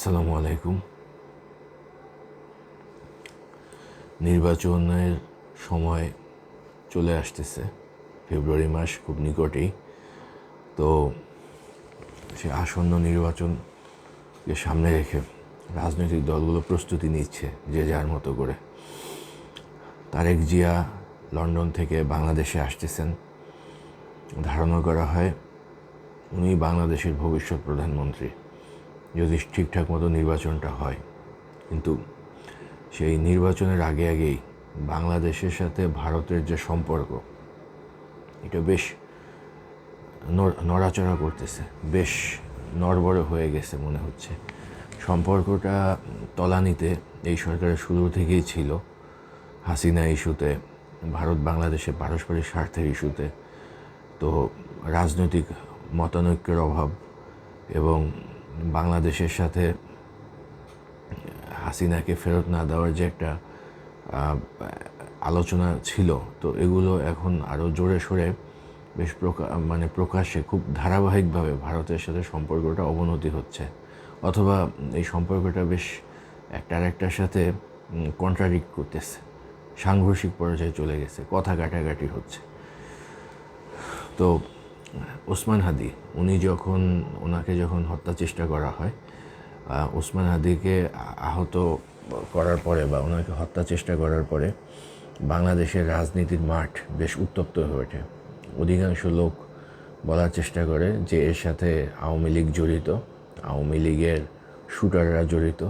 আসসালামু আলাইকুম। নির্বাচনের সময় চলে আসতেছে, ফেব্রুয়ারি মাস খুব নিকটেই। তো সে আসন্ন নির্বাচনকে সামনে রেখে রাজনৈতিক দলগুলো প্রস্তুতি নিচ্ছে যে যার মতো করে। তারেক জিয়া লন্ডন থেকে বাংলাদেশে আসতেছেন। ধারণা করা হয় উনি বাংলাদেশের ভবিষ্যৎ প্রধানমন্ত্রী, যদি ঠিকঠাক মতো নির্বাচনটা হয়। কিন্তু সেই নির্বাচনের আগেই বাংলাদেশের সাথে ভারতের যে সম্পর্ক, এটা বেশ নড়াচড়া করতেছে, বেশ নড়বড়ে হয়ে গেছে মনে হচ্ছে। সম্পর্কটা তলানিতে এই সরকারের শুরু থেকেই ছিল। হাসিনা ইস্যুতে, ভারত বাংলাদেশে পারস্পরিক স্বার্থের ইস্যুতে, তো রাজনৈতিক মতানৈক্যের অভাব এবং বাংলাদেশের সাথে হাসিনাকে ফেরত না দেওয়ার যে একটা আলোচনা ছিল, তো এগুলো এখন আরও জোরে সোরে বেশ প্রকাশ্যে খুব ধারাবাহিকভাবে ভারতের সাথে সম্পর্কটা অবনতি হচ্ছে, অথবা এই সম্পর্কটা বেশ একটার একটার সাথে কন্ট্রাডিক্ট করতেছে, সাংঘর্ষিক পর্যায়ে চলে গেছে, কথা কাটাকাটি হচ্ছে। তো ওসমান হাদি ওনাকে যখন হত্যা চেষ্টা করা হয়, ওসমান হাদিকে আহত করার পরে বা ওনাকে হত্যা চেষ্টা করার পরে বাংলাদেশের রাজনীতির মাঠ বেশ উত্তপ্ত হয়ে ওঠে। অধিকাংশ লোক বলার চেষ্টা করে যে এর সাথে আওয়ামী লীগ জড়িত, আওয়ামী লীগের শুটাররা জড়িত।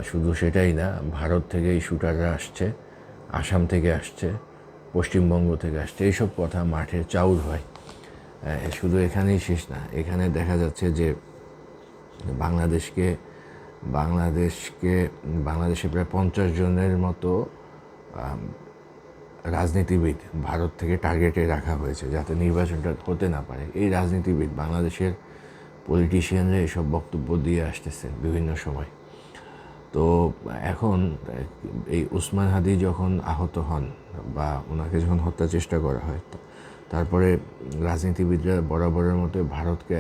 শুধু সেটাই না, ভারত থেকে এই শুটাররা আসছে, আসাম থেকে আসছে, পশ্চিমবঙ্গ থেকে আসছে, এইসব কথা মাঠে চাউর হয়। শুধু এখানেই শেষ না, এখানে দেখা যাচ্ছে যে বাংলাদেশে প্রায় 50 জনের মতো রাজনীতিবিদ ভারত থেকে টার্গেটে রাখা হয়েছে যাতে নির্বাচনটা হতে না পারে। এই রাজনীতিবিদ, বাংলাদেশের পলিটিশিয়ানরা এসব বক্তব্য দিয়ে আসতেছে বিভিন্ন সময়। তো এখন এই ওসমান হাদি যখন আহত হন বা ওনাকে যখন হত্যা চেষ্টা করা হয়, তারপরে রাজনীতিবিদরা বরাবরের মতো ভারতকে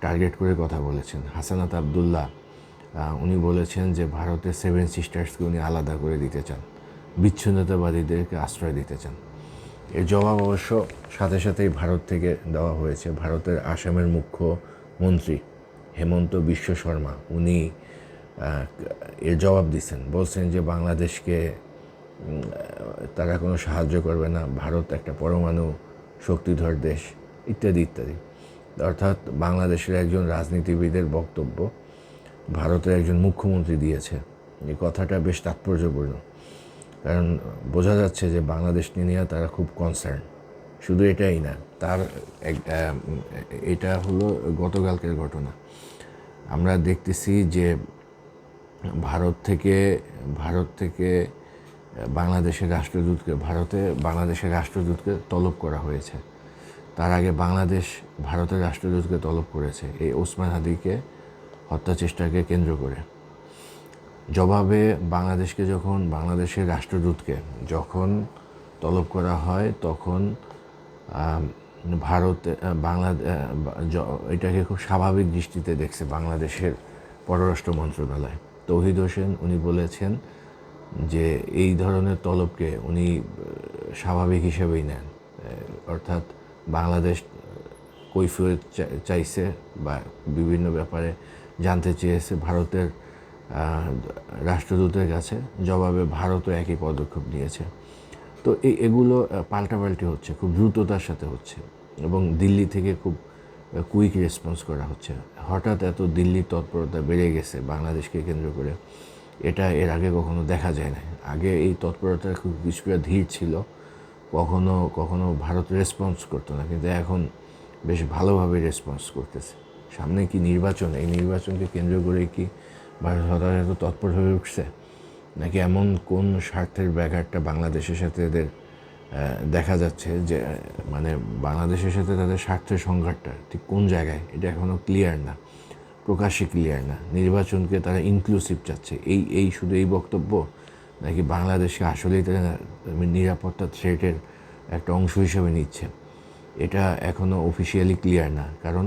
টার্গেট করে কথা বলেছেন। হাসানাত আবদুল্লাহ উনি বলেছেন যে ভারতের 7 সিস্টার্সকে উনি আলাদা করে দিতে চান, বিচ্ছিন্নতাবাদীদেরকে আশ্রয় দিতে চান। এর জবাব অবশ্য সাথে সাথেই ভারত থেকে দেওয়া হয়েছে। ভারতের আসামের মুখ্যমন্ত্রী হেমন্ত বিশ্ব শর্মা উনি এর জবাব দিচ্ছেন, বলছেন যে বাংলাদেশকে তারা কোনো সাহায্য করবে না, ভারত একটা পরমাণু শক্তিধর দেশ, ইত্যাদি ইত্যাদি। অর্থাৎ বাংলাদেশের একজন রাজনীতিবিদের বক্তব্য ভারতের একজন মুখ্যমন্ত্রী দিয়েছে। এই কথাটা বেশ তাৎপর্যপূর্ণ, কারণ বোঝা যাচ্ছে যে বাংলাদেশ নিয়ে তারা খুব কনসার্ন। শুধু এটাই না, এটা হলো গতকালকের ঘটনা। আমরা দেখতেছি যে ভারত থেকে বাংলাদেশের রাষ্ট্রদূতকে তলব করা হয়েছে। তার আগে বাংলাদেশ ভারতের রাষ্ট্রদূতকে তলব করেছে এই ওসমান হাদিকে হত্যা চেষ্টাকে কেন্দ্র করে। জবাবে বাংলাদেশের রাষ্ট্রদূতকে যখন তলব করা হয়, তখন এটাকে খুব স্বাভাবিক দৃষ্টিতে দেখছে বাংলাদেশের পররাষ্ট্র মন্ত্রণালয়। তৌহিদ হোসেন উনি বলেছেন যে এই ধরনের তলবকে উনি স্বাভাবিক হিসেবেই নেন, অর্থাৎ বাংলাদেশ কৈফিয়ত চাইছে বা বিভিন্ন ব্যাপারে জানতে চেয়েছে ভারতের রাষ্ট্রদূতের কাছে, জবাবে ভারতও একই পদক্ষেপ নিয়েছে। তো এগুলো পাল্টাপাল্টি হচ্ছে, খুব দ্রুততার সাথে হচ্ছে এবং দিল্লি থেকে খুব কুইক রেসপন্স করা হচ্ছে। হঠাৎ এত দিল্লির তৎপরতা বেড়ে গেছে বাংলাদেশকে কেন্দ্র করে, এটা এর আগে কখনো দেখা যায় না। আগে এই তৎপরতা খুব কিছুটা ধীর ছিল, কখনো কখনো ভারত রেসপন্স করতো না, কিন্তু এখন বেশ ভালোভাবে রেসপন্স করতেছে। সামনে কি নির্বাচন, এই নির্বাচনকে কেন্দ্র করে কি ভারত সরকার এত তৎপর হয়ে উঠছে, নাকি এমন কোন স্বার্থের ব্যাঘাতটা বাংলাদেশের সাথে এদের দেখা যাচ্ছে যে বাংলাদেশের সাথে তাদের স্বার্থের সংঘাতটা ঠিক কোন জায়গায়, এটা এখনও ক্লিয়ার না, প্রকাশ্যে ক্লিয়ার না। নির্বাচনকে তারা ইনক্লুসিভ চাচ্ছে, শুধু এই বক্তব্য, নাকি বাংলাদেশকে আসলেই তারা নিরাপত্তা থ্রেটের একটা অংশ হিসেবে নিচ্ছে, এটা এখনও অফিসিয়ালি ক্লিয়ার না। কারণ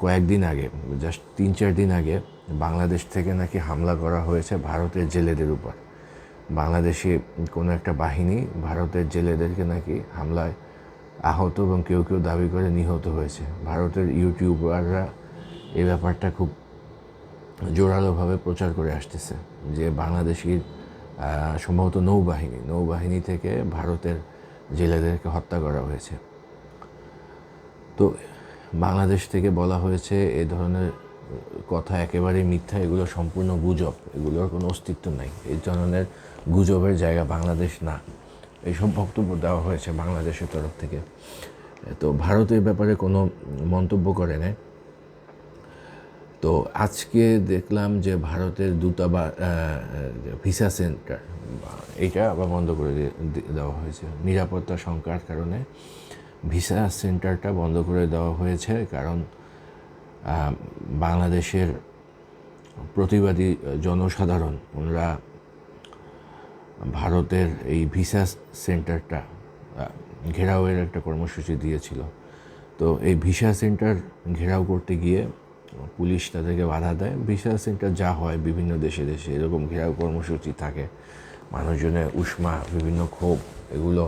কয়েকদিন আগে, জাস্ট 3-4 দিন আগে বাংলাদেশ থেকে নাকি হামলা করা হয়েছে ভারতের জেলেদের উপর। বাংলাদেশি কোনো একটা বাহিনী ভারতের জেলেদেরকে নাকি হামলায় আহত এবং কেউ কেউ দাবি করে নিহত হয়েছে। ভারতের ইউটিউবাররা এই ব্যাপারটা খুব জোরালোভাবে প্রচার করে আসতেছে যে বাংলাদেশির সম্ভবত নৌবাহিনী থেকে ভারতের জেলেদেরকে হত্যা করা হয়েছে। তো বাংলাদেশ থেকে বলা হয়েছে এ ধরনের কথা একেবারেই মিথ্যা, এগুলো সম্পূর্ণ গুজব, এগুলোর কোনো অস্তিত্ব নাই, এই ধরনের গুজবের জায়গা বাংলাদেশ না, এইসব বক্তব্য দেওয়া হয়েছে বাংলাদেশের তরফ থেকে। তো ভারতের ব্যাপারে কোনো মন্তব্য করে নেয়। তো আজকে দেখলাম যে ভারতের ভিসা সেন্টার এইটা আবার বন্ধ করে দেওয়া হয়েছে নিরাপত্তা শঙ্কার কারণে। ভিসা সেন্টারটা বন্ধ করে দেওয়া হয়েছে কারণ বাংলাদেশের প্রতিবাদী জনসাধারণ ওনারা ভারতের এই ভিসা সেন্টারটা ঘেরাওয়ের একটা কর্মসূচি দিয়েছিল। তো এই ভিসা সেন্টার ঘেরাও করতে গিয়ে পুলিশ তাদেরকে বাধা দেয়। ভিসা সেন্টার যা হয় বিভিন্ন দেশে এরকম ঘেরাও কর্মসূচি থাকে, মানুষজনের উষ্মা, বিভিন্ন ক্ষোভ এগুলো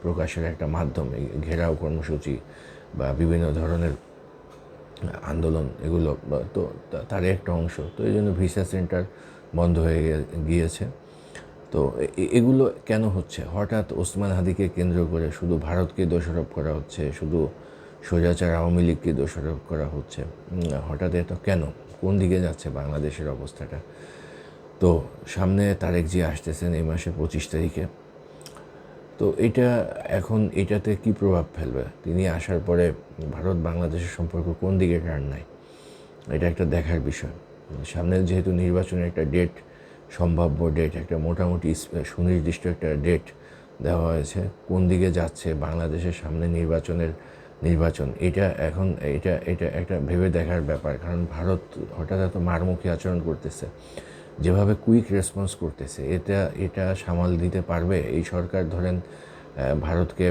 প্রকাশের একটা মাধ্যম এই ঘেরাও কর্মসূচি বা বিভিন্ন ধরনের আন্দোলন, এগুলো তো তার একটা অংশ। তো এই জন্য ভিসা সেন্টার বন্ধ হয়ে গিয়েছে। তো এগুলো কেন হচ্ছে? হঠাৎ ওসমান হাদিকে কেন্দ্র করে শুধু ভারতকে দোষারোপ করা হচ্ছে, শুধু স্বৈরাচার আওয়ামী লীগকে দোষারোপ করা হচ্ছে। হঠাৎ এত কেন? কোন দিকে যাচ্ছে বাংলাদেশের অবস্থাটা? তো সামনে তারেক জি আসতেছেন এই মাসের 25 তারিখে। তো এটাতে কি প্রভাব ফেলবে? তিনি আসার পরে ভারত বাংলাদেশের সম্পর্ক কোন দিকে টার্ন নেয়, এটা একটা দেখার বিষয়। সামনে যেহেতু নির্বাচনের একটা ডেট, সম্ভাব্য ডেট, একটা মোটামুটি সুনির্দিষ্ট একটা ডেট দেওয়া হয়েছে, কোন দিকে যাচ্ছে বাংলাদেশের সামনে নির্বাচন এটা একটা ভেবে দেখার ব্যাপার। কারণ ভারত হঠাৎ এত মারমুখী আচরণ করতেছে, যেভাবে কুইক রেসপন্স করতেছে, এটা সামাল দিতে পারবে এই সরকার? ধরেন ভারতকে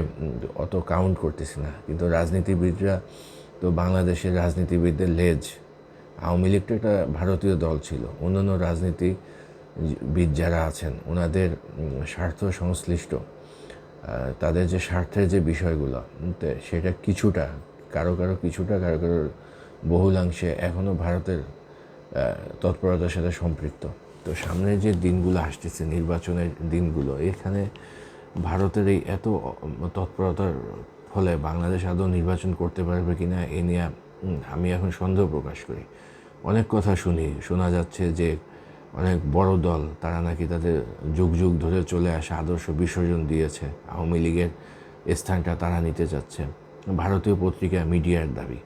অত কাউন্ট করতেছে না, কিন্তু রাজনীতিবিদরা তো বাংলাদেশের রাজনীতিবিদদের লেজ। আওয়ামী লীগ তো একটা ভারতীয় দল ছিল, অন্যান্য রাজনীতিবিদ যারা আছেন ওনাদের স্বার্থ সংশ্লিষ্ট, তাদের যে স্বার্থের যে বিষয়গুলো, সেটা কিছুটা কারো বহুলাংশে এখনও ভারতের তৎপরতার সাথে সম্পৃক্ত। তো সামনে যে দিনগুলো আসতেছে, নির্বাচনের দিনগুলো, এখানে ভারতের এই এত তৎপরতার ফলে বাংলাদেশ আদৌ নির্বাচন করতে পারবে কি না এ নিয়ে আমি এখন সন্দেহ প্রকাশ করি। অনেক কথা শোনা যাচ্ছে যে অনেক বড় দল তারা নাকি তাদের যুগ যুগ ধরে চলে আসা আদর্শ বিসর্জন দিয়েছে, আওয়ামী লীগের স্থানটা তারা নিতে যাচ্ছে, ভারতীয় পত্রিকা মিডিয়ার দাবি।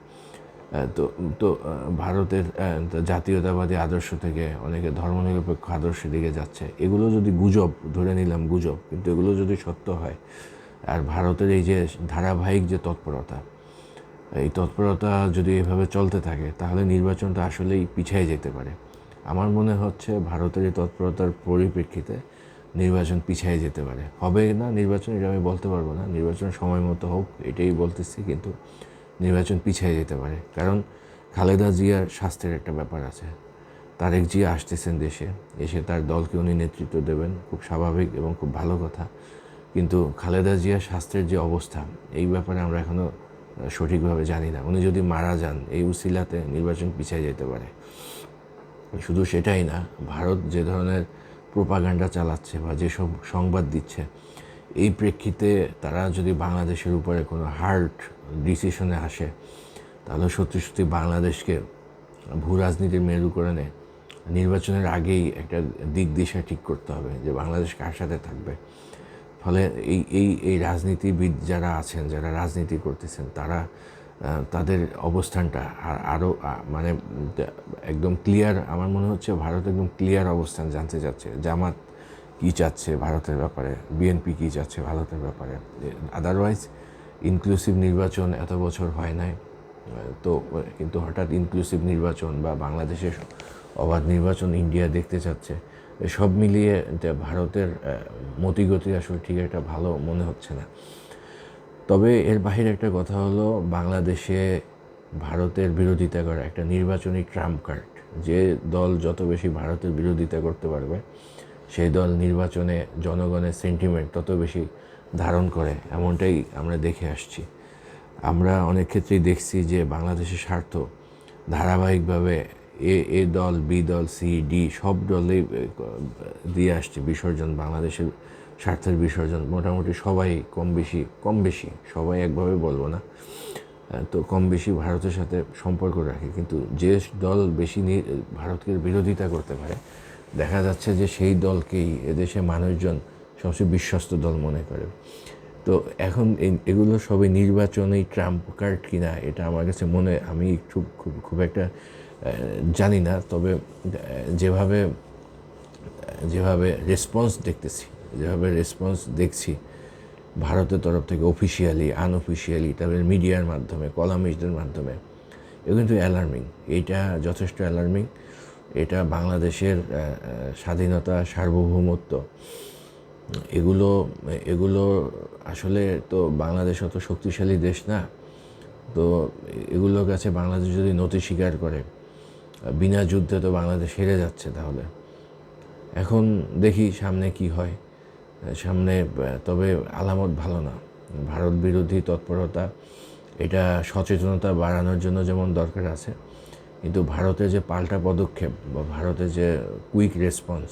তো ভারতের জাতীয়তাবাদী আদর্শ থেকে অনেকে ধর্মনিরপেক্ষ আদর্শের দিকে যাচ্ছে। এগুলো যদি গুজব, ধরে নিলাম গুজব, কিন্তু এগুলো যদি সত্য হয়, আর ভারতের এই যে ধারাবাহিক যে তৎপরতা, এই তৎপরতা যদি এভাবে চলতে থাকে, তাহলে নির্বাচনটা আসলেই পিছিয়ে যেতে পারে। আমার মনে হচ্ছে ভারতের এই তৎপরতার পরিপ্রেক্ষিতে নির্বাচন পিছিয়ে যেতে পারে। হবে না নির্বাচন এটা আমি বলতে পারবো না, নির্বাচন সময় মতো হোক এটাই বলতেছি, কিন্তু নির্বাচন পিছিয়ে যেতে পারে। কারণ খালেদা জিয়ার স্বাস্থ্যের একটা ব্যাপার আছে। তারেক জিয়া আসতেছেন দেশে, এসে তার দলকে উনি নেতৃত্ব দেবেন, খুব স্বাভাবিক এবং খুব ভালো কথা। কিন্তু খালেদা জিয়ার স্বাস্থ্যের যে অবস্থা, এই ব্যাপারে আমরা এখনও সঠিকভাবে জানি না। উনি যদি মারা যান, এই উসিলাতে নির্বাচন পিছিয়ে যেতে পারে। শুধু সেটাই না, ভারত যে ধরনের প্রোপাগান্ডা চালাচ্ছে বা যেসব সংবাদ দিচ্ছে, এই প্রেক্ষিতে তারা যদি বাংলাদেশের উপরে কোনো হার্ড ডিসিশনে আসে, তাহলে সত্যি বাংলাদেশকে ভূ রাজনীতির মেরুকরণে নির্বাচনের আগেই একটা দিক দিশা ঠিক করতে হবে যে বাংলাদেশ কার সাথে থাকবে। ফলে এই রাজনীতিবিদ যারা আছেন, যারা রাজনীতি করতেছেন, তাদের অবস্থানটা আরও মানে একদম ক্লিয়ার। আমার মনে হচ্ছে ভারত একদম ক্লিয়ার অবস্থান জানতে চাচ্ছে। জামাত কী চাচ্ছে ভারতের ব্যাপারে, বিএনপি কী চাচ্ছে ভারতের ব্যাপারে। আদারওয়াইজ ইনক্লুসিভ নির্বাচন এত বছর হয় নাই, তো কিন্তু হঠাৎ ইনক্লুসিভ নির্বাচন বা বাংলাদেশের অবাধ নির্বাচন ইন্ডিয়া দেখতে চাচ্ছে। সব মিলিয়ে ভারতের মতিগতি আসলে ঠিক একটা ভালো মনে হচ্ছে না। তবে এর বাহিরে একটা কথা হলো, বাংলাদেশে ভারতের বিরোধিতা করা একটা নির্বাচনী ট্রাম্প কার্ড, যে দল যত বেশি ভারতের বিরোধিতা করতে পারবে সেই দল নির্বাচনে জনগণের সেন্টিমেন্ট তত বেশি ধারণ করে, এমনটাই আমরা দেখে আসছি। আমরা অনেক ক্ষেত্রেই দেখছি যে বাংলাদেশের স্বার্থ ধারাবাহিকভাবে এ দল, বি দল, সি, ডি সব দলেই দিয়ে আসছে বিসর্জন, বাংলাদেশের স্বার্থের বিসর্জন। মোটামুটি সবাই কম বেশি সবাই একভাবে বলবো না, তো কম বেশি ভারতের সাথে সম্পর্ক রাখে। কিন্তু যে দল বেশি ভারতকে বিরোধিতা করতে পারে, দেখা যাচ্ছে যে সেই দলকেই এদেশে মানুষজন সবচেয়ে বিশ্বস্ত দল মনে করে। তো এখন এগুলো সবই নির্বাচনী ট্রাম্প কার্ড কিনা, এটা আমার কাছে আমি খুব একটা জানি না। তবে যেভাবে রেসপন্স দেখছি ভারতের তরফ থেকে, অফিসিয়ালি, আনঅফিসিয়ালি, তারপরে মিডিয়ার মাধ্যমে, কলামিস্টদের মাধ্যমে, এগুলো কিন্তু অ্যালার্মিং। এইটা যথেষ্ট অ্যালার্মিং। এটা বাংলাদেশের স্বাধীনতা, সার্বভৌমত্ব, এগুলো আসলে তো বাংলাদেশ অত শক্তিশালী দেশ না। তো এগুলোর কাছে বাংলাদেশ যদি নতি স্বীকার করে, বিনা যুদ্ধে তো বাংলাদেশ হেরে যাচ্ছে। তাহলে এখন দেখি সামনে কি হয়। সামনে তবে আলামত ভালো না। ভারত বিরোধী তৎপরতা, এটা সচেতনতা বাড়ানোর জন্য যেমন দরকার আছে, কিন্তু ভারতের যে পাল্টা পদক্ষেপ বা ভারতের যে কুইক রেসপন্স,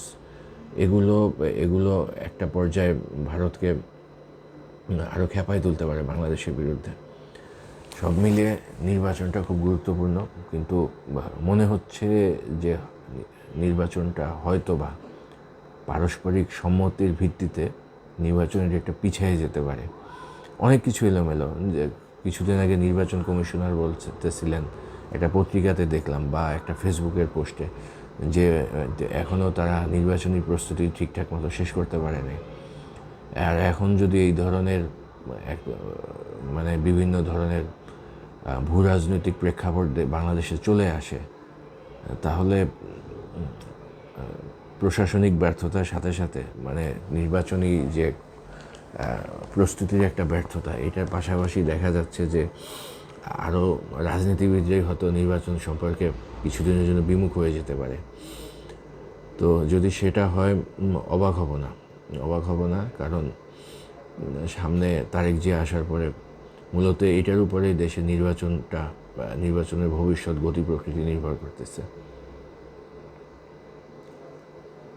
এগুলো একটা পর্যায়ে ভারতকে আরও খেপায় তুলতে পারে বাংলাদেশের বিরুদ্ধে। সব মিলিয়ে নির্বাচনটা খুব গুরুত্বপূর্ণ, কিন্তু মনে হচ্ছে যে নির্বাচনটা হয়তো বা পারস্পরিক সম্মতির ভিত্তিতে নির্বাচনের ডেটটা পিছিয়ে যেতে পারে। অনেক কিছু এলোমেলো, যে কিছুদিন আগে নির্বাচন কমিশনার বলতেছিলেন, একটা পত্রিকাতে দেখলাম বা একটা ফেসবুকের পোস্টে, যে এখনও তারা নির্বাচনী প্রস্তুতি ঠিকঠাক মতো শেষ করতে পারেনি। আর এখন যদি এই ধরনের বিভিন্ন ধরনের ভূ রাজনৈতিক প্রেক্ষাপট বাংলাদেশে চলে আসে, তাহলে প্রশাসনিক ব্যর্থতার সাথে সাথে নির্বাচনী যে প্রস্তুতির একটা ব্যর্থতা, এটার পাশাপাশি দেখা যাচ্ছে যে আরও রাজনীতিবিদরাই হয়তো নির্বাচন সম্পর্কে কিছুদিনের জন্য বিমুখ হয়ে যেতে পারে। তো যদি সেটা হয়, অবাক হব না, কারণ সামনে তারেক জিয়া আসার পরে মূলত এটার উপরেই দেশের নির্বাচনের ভবিষ্যৎ গতি প্রকৃতি নির্ভর করতেছে।